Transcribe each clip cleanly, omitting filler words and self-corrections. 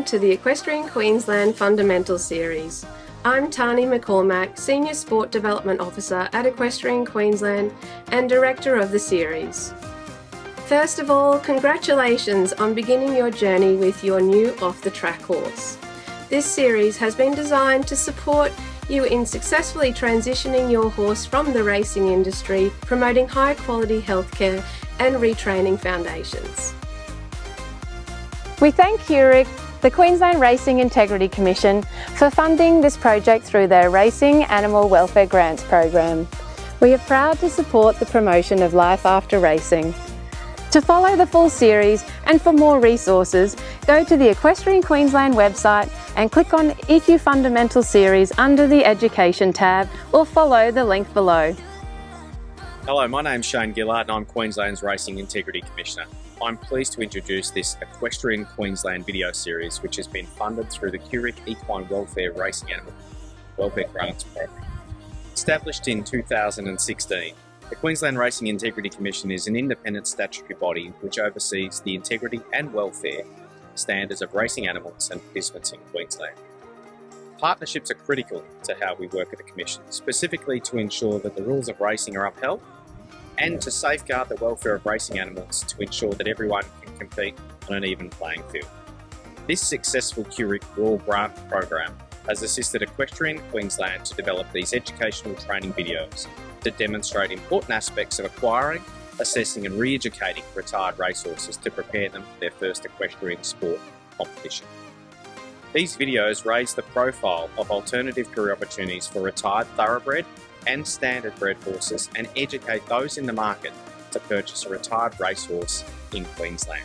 to the Equestrian Queensland Fundamental Series. I'm Tani McCormack, Senior Sport Development Officer at Equestrian Queensland and Director of the series. First of all, congratulations on beginning your journey with your new off-the-track horse. This series has been designed to support you in successfully transitioning your horse from the racing industry, promoting high-quality healthcare and retraining foundations. We thank QRIC, the Queensland Racing Integrity Commission, for funding this project through their Racing Animal Welfare Grants program. We are proud to support the promotion of life after racing. To follow the full series and for more resources, go to the Equestrian Queensland website and click on EQ Fundamental Series under the Education tab or follow the link below. Hello, my name's Shane Gillard and I'm Queensland's Racing Integrity Commissioner. I'm pleased to introduce this Equestrian Queensland video series, which has been funded through the QRIC Equine Welfare Racing Animal Welfare Grants Program. Established in 2016, the Queensland Racing Integrity Commission is an independent statutory body which oversees the integrity and welfare standards of racing animals and participants in Queensland. Partnerships are critical to how we work at the Commission, specifically to ensure that the rules of racing are upheld and to safeguard the welfare of racing animals to ensure that everyone can compete on an even playing field. This successful QRIC Rural Grant program has assisted Equestrian Queensland to develop these educational training videos to demonstrate important aspects of acquiring, assessing and re-educating retired racehorses to prepare them for their first equestrian sport competition. These videos raise the profile of alternative career opportunities for retired thoroughbred and standardbred horses and educate those in the market to purchase a retired racehorse in Queensland.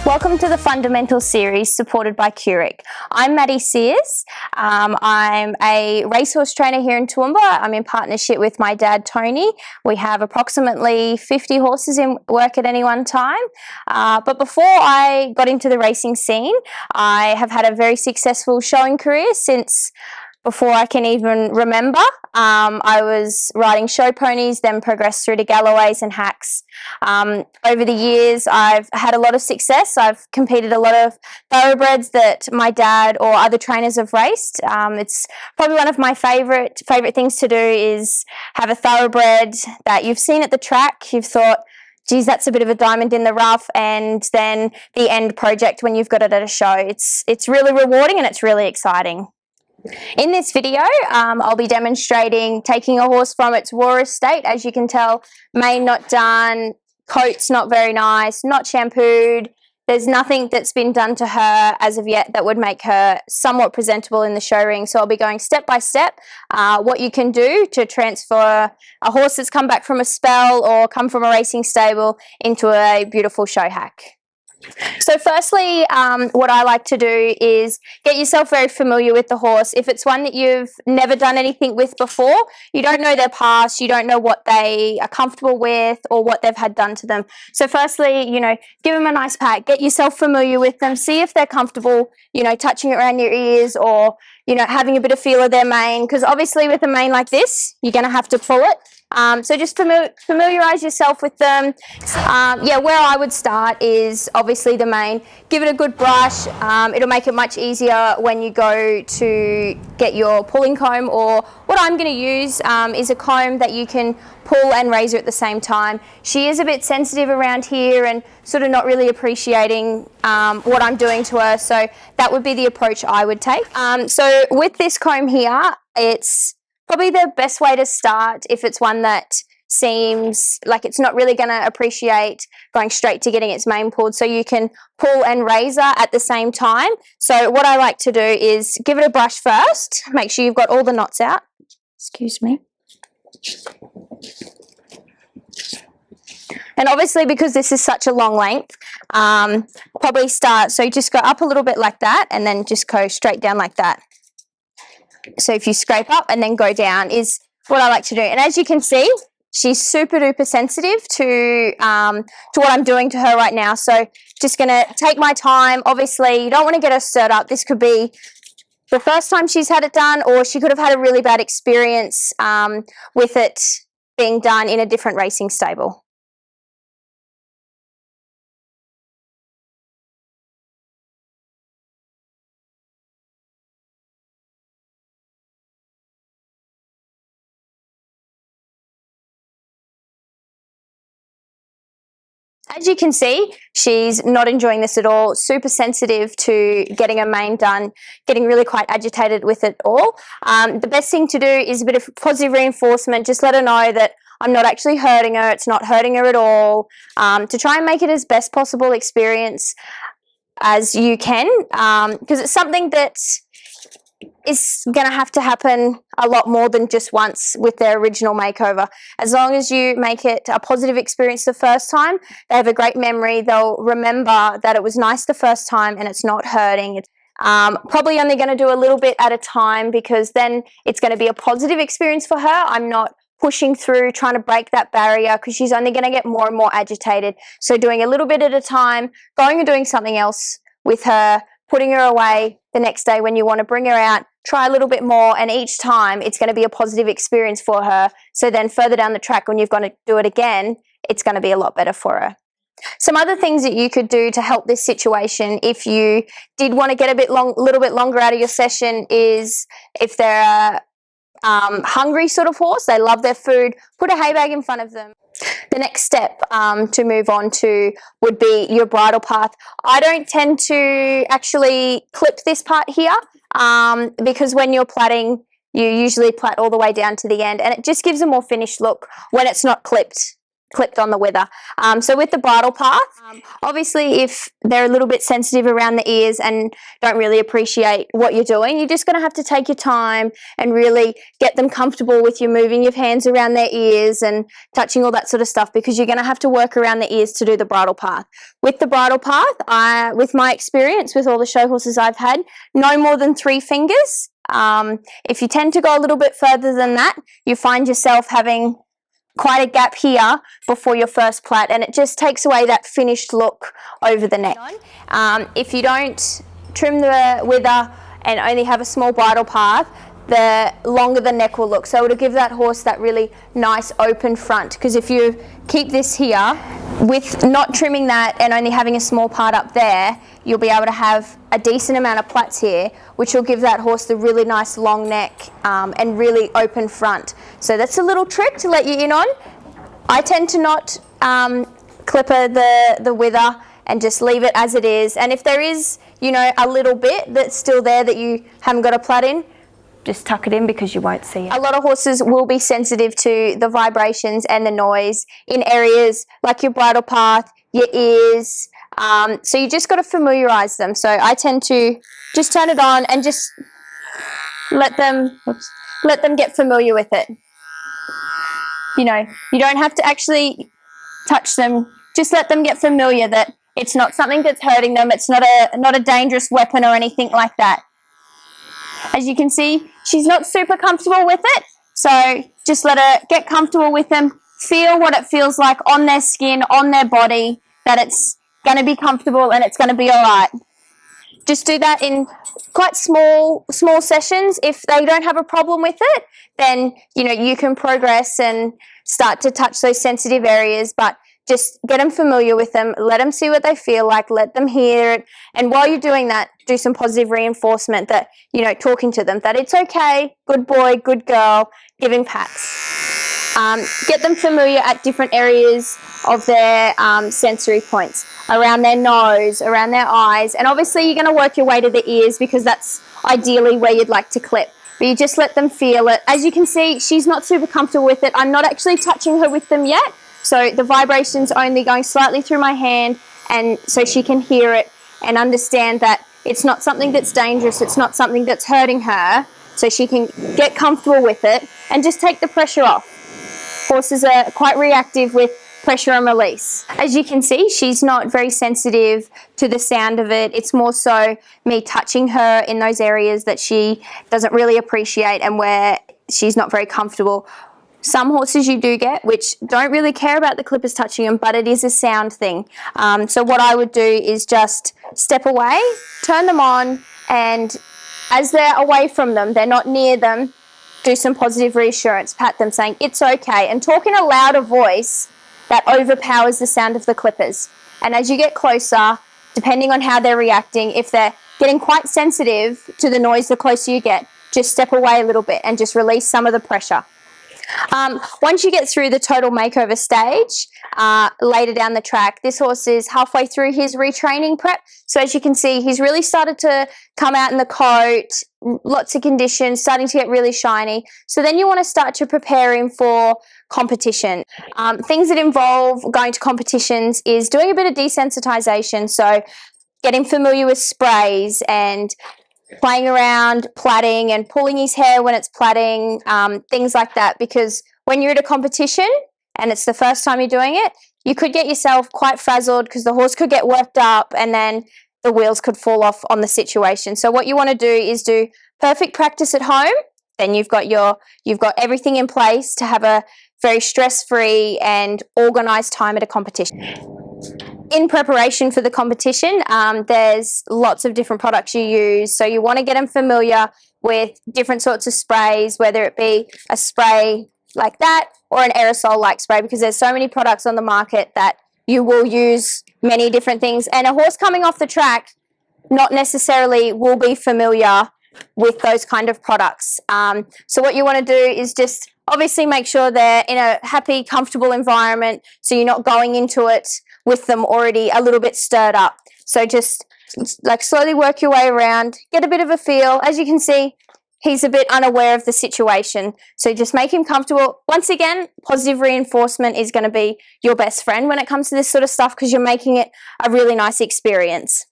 Welcome to the Fundamental Series supported by QRIC. I'm Maddy Sears. I'm a racehorse trainer here in Toowoomba. I'm in partnership with my dad, Tony. We have approximately 50 horses in work at any one time. But before I got into the racing scene, I have had a very successful showing career since before I can even remember. I was riding show ponies, then progressed through to Galloways and hacks. Over the years, I've had a lot of success. I've competed a lot of thoroughbreds that my dad or other trainers have raced. It's probably one of my favourite things to do is have a thoroughbred that you've seen at the track. You've thought, geez, that's a bit of a diamond in the rough, and then the end project when you've got it at a show. It's really rewarding and it's really exciting. In this video, I'll be demonstrating taking a horse from its rawest state. As you can tell, mane not done, coat's not very nice, not shampooed. There's nothing that's been done to her as of yet that would make her somewhat presentable in the show ring. So I'll be going step by step what you can do to transfer a horse that's come back from a spell or come from a racing stable into a beautiful show hack. So firstly, what I like to do is get yourself very familiar with the horse. If it's one that you've never done anything with before, you don't know their past, you don't know what they are comfortable with or what they've had done to them. So firstly, give them a nice pat, get yourself familiar with them, see if they're comfortable, touching it around your ears or, having a bit of feel of their mane, because obviously with a mane like this, you're going to have to pull it. So just familiarise yourself with them. Where I would start is obviously the mane. Give it a good brush. It'll make it much easier when you go to get your pulling comb, or what I'm going to use is a comb that you can pull and razor at the same time. She is a bit sensitive around here and sort of not really appreciating what I'm doing to her, so that would be the approach I would take. So with this comb here, it's probably the best way to start if it's one that seems like it's not really going to appreciate going straight to getting its mane pulled. So you can pull and razor at the same time. So what I like to do is give it a brush first. Make sure you've got all the knots out. Excuse me. And obviously because this is such a long length, probably start, so just go up a little bit like that and then just go straight down like that. So if you scrape up and then go down is what I like to do. And as you can see, she's super duper sensitive to what I'm doing to her right now. So just going to take my time. Obviously, you don't want to get her stirred up. This could be the first time she's had it done, or she could have had a really bad experience with it being done in a different racing stable. As you can see, she's not enjoying this at all, super sensitive to getting her mane done, getting really quite agitated with it all. The best thing to do is a bit of positive reinforcement. Just let her know that I'm not actually hurting her, it's not hurting her at all, to try and make it as best possible experience as you can, because it's something that is going to have to happen a lot more than just once with their original makeover. As long as you make it a positive experience the first time, they have a great memory. They'll remember that it was nice the first time and it's not hurting. It's probably only going to do a little bit at a time, because then it's going to be a positive experience for her. I'm not pushing through, trying to break that barrier, because she's only going to get more and more agitated. So doing a little bit at a time, going and doing something else with her, putting her away the next day when you want to bring her out, try a little bit more, and each time it's going to be a positive experience for her. So then further down the track, when you've got to do it again, it's going to be a lot better for her. Some other things that you could do to help this situation, if you did want to get a little bit longer out of your session, is if they're hungry sort of horse, they love their food, put a hay bag in front of them. The next step to move on to would be your bridle path. I don't tend to actually clip this part here, because when you're plaiting, you usually plait all the way down to the end, and it just gives a more finished look when it's not clipped on the wither. So with the bridle path, obviously if they're a little bit sensitive around the ears and don't really appreciate what you're doing, you're just going to have to take your time and really get them comfortable with you moving your hands around their ears and touching all that sort of stuff, because you're going to have to work around the ears to do the bridle path. With the bridle path, with my experience with all the show horses I've had, no more than 3 fingers. If you tend to go a little bit further than that, you find yourself having quite a gap here before your first plait, and it just takes away that finished look over the neck. If you don't trim the wither and only have a small bridle path, the longer the neck will look. So it'll give that horse that really nice open front, because if you keep this here with not trimming that and only having a small part up there, you'll be able to have a decent amount of plaits here, which will give that horse the really nice long neck and really open front. So that's a little trick to let you in on. I tend to not clipper the wither and just leave it as it is. And if there is, you know, a little bit that's still there that you haven't got a plait in, just tuck it in, because you won't see it. A lot of horses will be sensitive to the vibrations and the noise in areas like your bridle path, your ears. So you just got to familiarise them. So I tend to just turn it on and just let them get familiar with it. You know, you don't have to actually touch them. Just let them get familiar that it's not something that's hurting them. It's not a dangerous weapon or anything like that. As you can see, she's not super comfortable with it. So just let her get comfortable with them. Feel what it feels like on their skin, on their body, that it's going to be comfortable and it's going to be all right. Just do that in quite small sessions. If they don't have a problem with it, then, you know, you can progress and start to touch those sensitive areas, but just get them familiar with them, let them see what they feel like, let them hear it. And while you're doing that, do some positive reinforcement, that, you know, talking to them that it's okay, good boy, good girl, giving pats. Get them familiar at different areas of their sensory points, around their nose, around their eyes. And obviously you're going to work your way to the ears, because that's ideally where you'd like to clip. But you just let them feel it. As you can see, she's not super comfortable with it. I'm not actually touching her with them yet. So the vibration's only going slightly through my hand, and so she can hear it and understand that it's not something that's dangerous, it's not something that's hurting her, so she can get comfortable with it and just take the pressure off. Horses are quite reactive with pressure and release. As you can see, she's not very sensitive to the sound of it. It's more so me touching her in those areas that she doesn't really appreciate and where she's not very comfortable. Some horses you do get which don't really care about the clippers touching them, but it is a sound thing. So what I would do is just step away, turn them on, and As they're away from them, they're not near them, do some positive reassurance, pat them saying it's okay, and talk in a louder voice that overpowers the sound of the clippers. And as you get closer, depending on how they're reacting, if they're getting quite sensitive to the noise the closer you get, just step away a little bit and just release some of the pressure. Once you get through the total makeover stage, later down the track, this horse is halfway through his retraining prep. So as you can see, he's really started to come out in the coat, lots of conditions, starting to get really shiny. So then you want to start to prepare him for competition. Things that involve going to competitions is doing a bit of desensitization. So getting familiar with sprays and playing around, plaiting and pulling his hair when it's plaiting, things like that. Because when you're at a competition and it's the first time you're doing it, you could get yourself quite frazzled because the horse could get worked up and then the wheels could fall off on the situation. So what you want to do is do perfect practice at home. Then you've got everything in place to have a very stress-free and organised time at a competition. In preparation for the competition, there's lots of different products you use. So you want to get them familiar with different sorts of sprays, whether it be a spray like that or an aerosol-like spray, because there's so many products on the market that you will use many different things. And a horse coming off the track not necessarily will be familiar with those kind of products. So what you want to do is just obviously make sure they're in a happy, comfortable environment, so you're not going into it with them already a little bit stirred up. So just like slowly work your way around, get a bit of a feel. As you can see, he's a bit unaware of the situation. So just make him comfortable. Once again, positive reinforcement is going to be your best friend when it comes to this sort of stuff, because you're making it a really nice experience.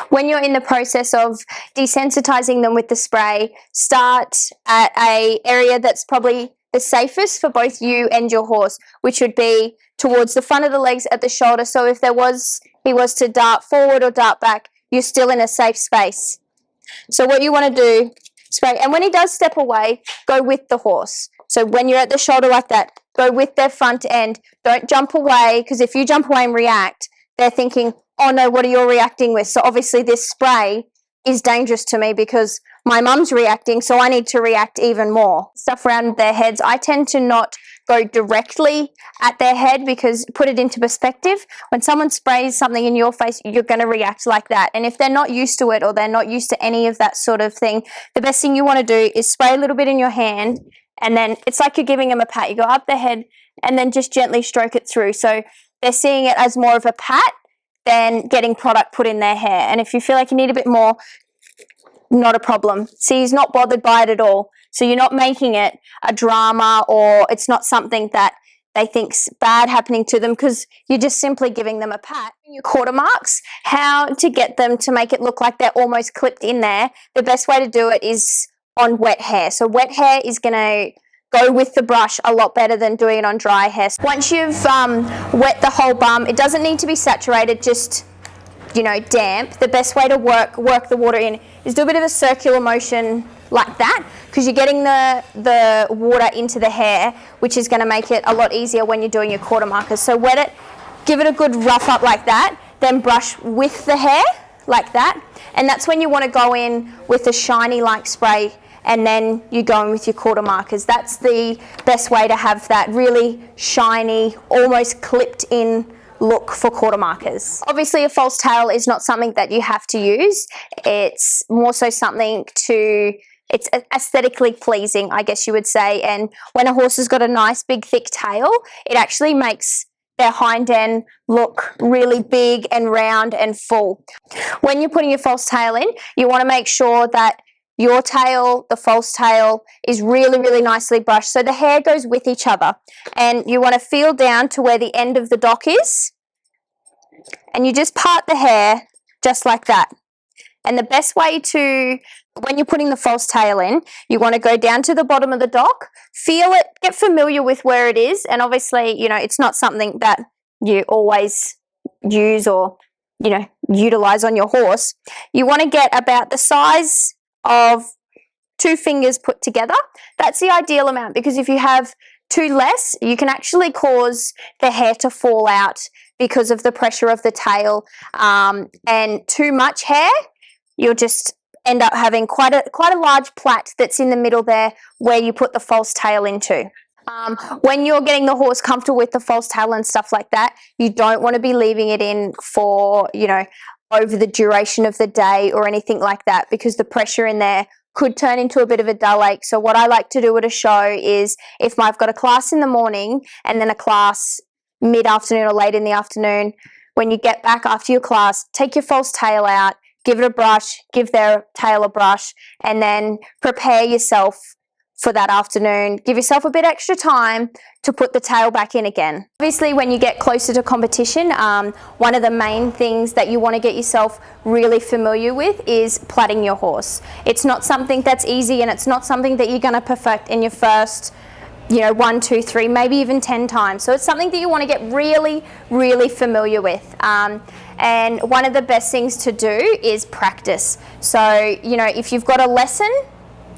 When you're in the process of desensitizing them with the spray, start at an area that's probably the safest for both you and your horse, which would be towards the front of the legs at the shoulder. So if he was to dart forward or dart back, you're still in a safe space. So what you want to do, spray, and when he does step away, go with the horse. So when you're at the shoulder like that, go with their front end. Don't jump away, because if you jump away and react, they're thinking, oh no, what are you reacting with? So obviously this spray is dangerous to me because my mum's reacting, so I need to react even more. Stuff around their heads, I tend to not go directly at their head, because put it into perspective, when someone sprays something in your face, you're going to react like that. And if they're not used to it or they're not used to any of that sort of thing, the best thing you want to do is spray a little bit in your hand, and then it's like you're giving them a pat. You go up their head and then just gently stroke it through. So they're seeing it as more of a pat than getting product put in their hair. And if you feel like you need a bit more, not a problem. See, he's not bothered by it at all. So you're not making it a drama, or it's not something that they think's bad happening to them, because you're just simply giving them a pat. Your quarter marks, how to get them to make it look like they're almost clipped in there. The best way to do it is on wet hair. So wet hair is going to go with the brush a lot better than doing it on dry hair. Once you've wet the whole bum, it doesn't need to be saturated, just, you know, damp. The best way to work the water in is do a bit of a circular motion like that, because you're getting the water into the hair, which is going to make it a lot easier when you're doing your quarter markers. So wet it, give it a good rough up like that, then brush with the hair like that, and that's when you want to go in with a shiny like spray, and then you go in with your quarter markers. That's the best way to have that really shiny, almost clipped in look for quarter markers. Obviously a false tail is not something that you have to use. It's more so something it's aesthetically pleasing, I guess you would say. And when a horse has got a nice big thick tail, it actually makes their hind end look really big and round and full. When you're putting your false tail in, you want to make sure that your tail, the false tail, is really, really nicely brushed, so the hair goes with each other. And you want to feel down to where the end of the dock is, and you just part the hair just like that. And the best way to, when you're putting the false tail in, you want to go down to the bottom of the dock, feel it, get familiar with where it is. And obviously, you know, it's not something that you always use or, you know, utilize on your horse. You want to get about the size of 2 fingers put together. That's the ideal amount, because if you have 2 less, you can actually cause the hair to fall out because of the pressure of the tail. And too much hair, you'll just end up having quite a large plait that's in the middle there where you put the false tail into. When you're getting the horse comfortable with the false tail and stuff like that, you don't want to be leaving it in for, you know, over the duration of the day or anything like that, because the pressure in there could turn into a bit of a dull ache. So what I like to do at a show is, if I've got a class in the morning and then a class mid-afternoon or late in the afternoon, when you get back after your class, take your false tail out, give it a brush, give their tail a brush, and then prepare yourself for that afternoon. Give yourself a bit extra time to put the tail back in again. Obviously, when you get closer to competition, one of the main things that you want to get yourself really familiar with is plaiting your horse. It's not something that's easy, and it's not something that you're going to perfect in your first, you know, 1, 2, 3, maybe even 10 times. So it's something that you want to get really, really familiar with. And one of the best things to do is practice. So, you know, if you've got a lesson,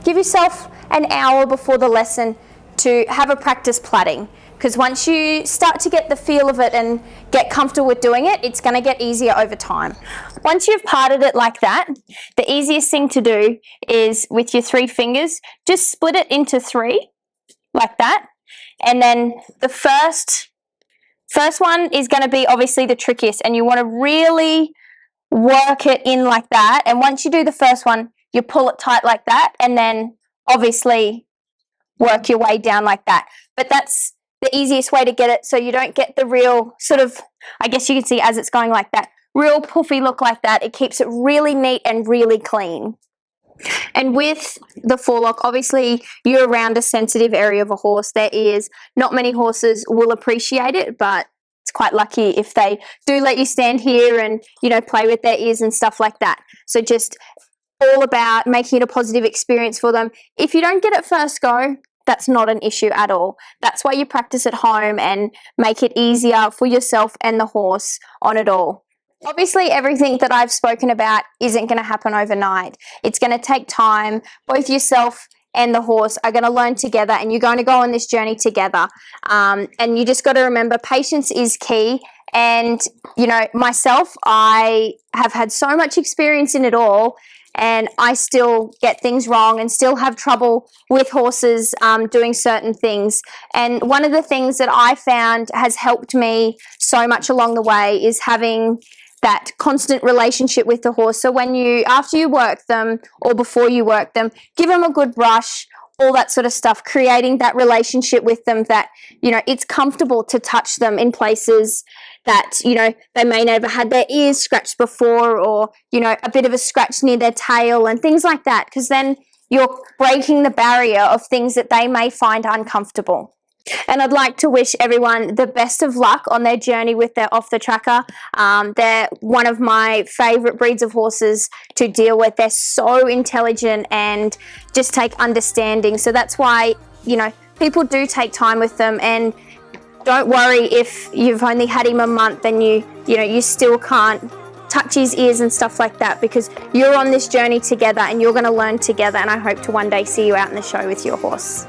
give yourself an hour before the lesson to have a practice plaiting, because once you start to get the feel of it and get comfortable with doing it, it's going to get easier over time. Once you've parted it like that, the easiest thing to do is, with your 3 fingers, just split it into 3 like that, and then the first one is going to be obviously the trickiest, and you want to really work it in like that. And once you do the first one, you pull it tight like that, and then obviously work your way down like that. But that's the easiest way to get it, so you don't get the real sort of, I guess you can see as it's going like that, real puffy look like that. It keeps it really neat and really clean. And with the forelock, obviously you're around a sensitive area of a horse. There is not many horses will appreciate it, but it's quite lucky if they do let you stand here and, you know, play with their ears and stuff like that. So just all about making it a positive experience for them. If you don't get it first go, that's not an issue at all. That's why you practice at home and make it easier for yourself and the horse on it all. Obviously, everything that I've spoken about isn't going to happen overnight. It's going to take time. Both yourself and the horse are going to learn together, and you're going to go on this journey together. And you just got to remember, patience is key. And, you know, myself, I have had so much experience in it all, and I still get things wrong and still have trouble with horses doing certain things. And one of the things that I found has helped me so much along the way is having that constant relationship with the horse. So when you, after you work them or before you work them, give them a good brush, all that sort of stuff, creating that relationship with them that, you know, it's comfortable to touch them in places that, you know, they may never had their ears scratched before, or, you know, a bit of a scratch near their tail and things like that, because then you're breaking the barrier of things that they may find uncomfortable. And I'd like to wish everyone the best of luck on their journey with their off-the-tracker. They're one of my favourite breeds of horses to deal with. They're so intelligent and just take understanding. So that's why, you know, people do take time with them. And don't worry if you've only had him a month and you still can't touch his ears and stuff like that, because you're on this journey together and you're going to learn together. And I hope to one day see you out in the show with your horse.